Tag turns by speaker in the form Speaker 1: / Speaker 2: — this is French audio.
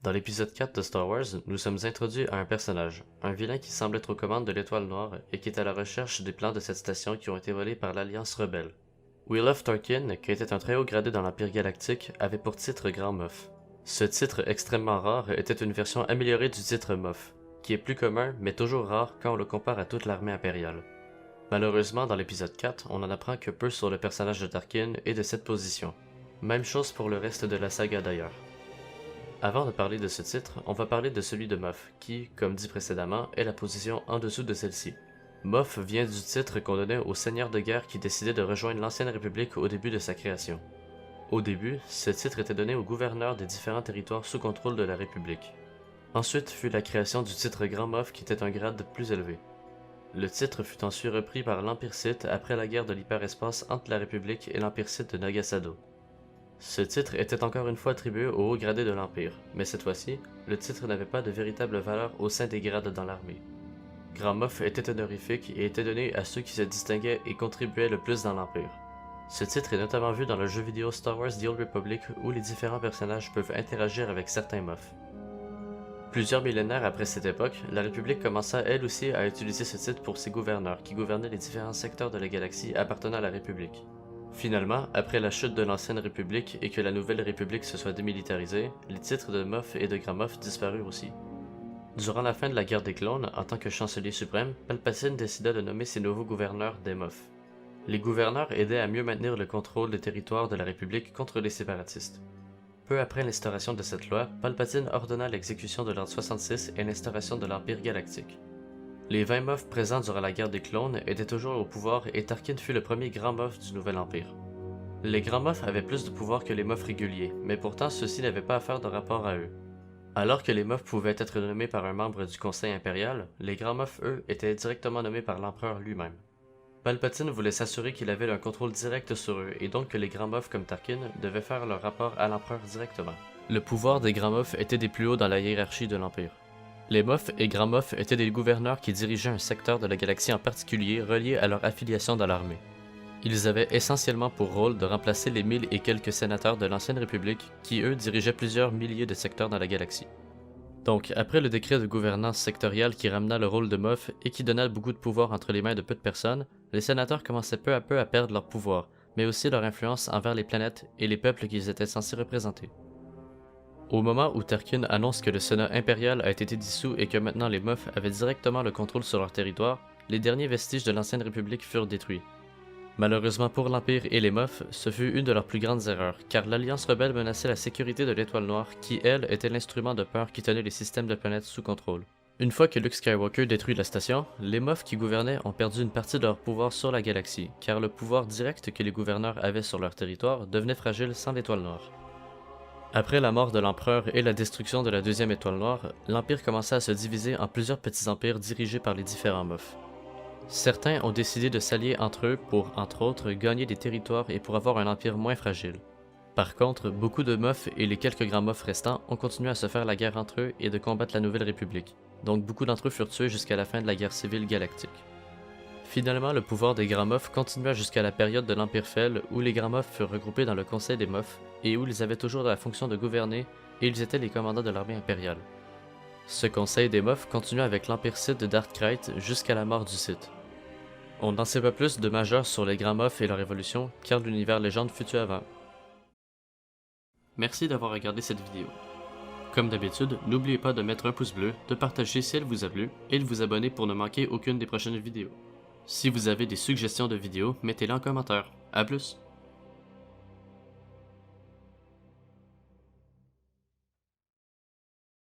Speaker 1: Dans l'épisode 4 de Star Wars, nous sommes introduits à un personnage, un vilain qui semble être aux commandes de l'Étoile Noire et qui est à la recherche des plans de cette station qui ont été volés par l'Alliance Rebelle. Willof Tarkin, qui était un très haut gradé dans l'Empire Galactique, avait pour titre Grand Moff. Ce titre extrêmement rare était une version améliorée du titre Moff, qui est plus commun mais toujours rare quand on le compare à toute l'armée impériale. Malheureusement, dans l'épisode 4, on en apprend que peu sur le personnage de Tarkin et de cette position. Même chose pour le reste de la saga d'ailleurs. Avant de parler de ce titre, on va parler de celui de Moff, qui, comme dit précédemment, est la position en dessous de celle-ci. Moff vient du titre qu'on donnait au seigneur de guerre qui décidait de rejoindre l'Ancienne République au début de sa création. Au début, ce titre était donné au gouverneur des différents territoires sous contrôle de la République. Ensuite fut la création du titre Grand Moff qui était un grade plus élevé. Le titre fut ensuite repris par l'Empire Sith après la guerre de l'hyperespace entre la République et l'Empire Sith de Nagasado. Ce titre était encore une fois attribué aux hauts gradés de l'Empire, mais cette fois-ci, le titre n'avait pas de véritable valeur au sein des grades dans l'armée. Grand Moff était honorifique et était donné à ceux qui se distinguaient et contribuaient le plus dans l'Empire. Ce titre est notamment vu dans le jeu vidéo Star Wars The Old Republic où les différents personnages peuvent interagir avec certains Moff. Plusieurs millénaires après cette époque, la République commença elle aussi à utiliser ce titre pour ses gouverneurs qui gouvernaient les différents secteurs de la galaxie appartenant à la République. Finalement, après la chute de l'Ancienne République et que la Nouvelle République se soit démilitarisée, les titres de Moff et de Grand Moff disparurent aussi. Durant la fin de la guerre des clones, en tant que chancelier suprême, Palpatine décida de nommer ses nouveaux gouverneurs des Moff. Les gouverneurs aidaient à mieux maintenir le contrôle des territoires de la République contre les séparatistes. Peu après l'instauration de cette loi, Palpatine ordonna l'exécution de l'Ordre 66 et l'instauration de l'Empire Galactique. Les 20 Moff présents durant la guerre des clones étaient toujours au pouvoir et Tarkin fut le premier Grand Moff du Nouvel Empire. Les Grands Moff avaient plus de pouvoir que les Moff réguliers, mais pourtant ceux-ci n'avaient pas à faire de rapport à eux. Alors que les Moff pouvaient être nommés par un membre du Conseil impérial, les Grands Moff, eux, étaient directement nommés par l'Empereur lui-même. Palpatine voulait s'assurer qu'il avait un contrôle direct sur eux et donc que les Grands Moff comme Tarkin devaient faire leur rapport à l'Empereur directement. Le pouvoir des Grands Moff était des plus hauts dans la hiérarchie de l'Empire. Les Moff et Grands Moff étaient des gouverneurs qui dirigeaient un secteur de la galaxie en particulier relié à leur affiliation dans l'armée. Ils avaient essentiellement pour rôle de remplacer les 1000 et quelques sénateurs de l'Ancienne République qui, eux, dirigeaient plusieurs milliers de secteurs dans la galaxie. Donc, après le décret de gouvernance sectorielle qui ramena le rôle de Moff et qui donna beaucoup de pouvoir entre les mains de peu de personnes, les sénateurs commençaient peu à peu à perdre leur pouvoir, mais aussi leur influence envers les planètes et les peuples qu'ils étaient censés représenter. Au moment où Tarkin annonce que le Sénat impérial a été dissous et que maintenant les Moff avaient directement le contrôle sur leur territoire, les derniers vestiges de l'Ancienne République furent détruits. Malheureusement pour l'Empire et les Moff, ce fut une de leurs plus grandes erreurs, car l'Alliance Rebelle menaçait la sécurité de l'Étoile Noire qui, elle, était l'instrument de peur qui tenait les systèmes de planètes sous contrôle. Une fois que Luke Skywalker détruit la station, les Moff qui gouvernaient ont perdu une partie de leur pouvoir sur la galaxie, car le pouvoir direct que les gouverneurs avaient sur leur territoire devenait fragile sans l'Étoile Noire. Après la mort de l'Empereur et la destruction de la deuxième étoile noire, l'Empire commença à se diviser en plusieurs petits empires dirigés par les différents Moff. Certains ont décidé de s'allier entre eux pour, entre autres, gagner des territoires et pour avoir un empire moins fragile. Par contre, beaucoup de Moff et les quelques grands Moff restants ont continué à se faire la guerre entre eux et de combattre la Nouvelle République, donc beaucoup d'entre eux furent tués jusqu'à la fin de la guerre civile galactique. Finalement, le pouvoir des Grands Moff continua jusqu'à la période de l'Empire Fel où les Grands Moff furent regroupés dans le Conseil des Moff et où ils avaient toujours la fonction de gouverner et ils étaient les commandants de l'armée impériale. Ce Conseil des Moff continua avec l'Empire Sith de Darth Krayt jusqu'à la mort du Sith. On n'en sait pas plus de majeur sur les Grands Moff et leur évolution car l'univers légende fut tué avant. Merci d'avoir regardé cette vidéo. Comme d'habitude, n'oubliez pas de mettre un pouce bleu, de partager si elle vous a plu et de vous abonner pour ne manquer aucune des prochaines vidéos. Si vous avez des suggestions de vidéos, mettez-les en commentaire. À plus!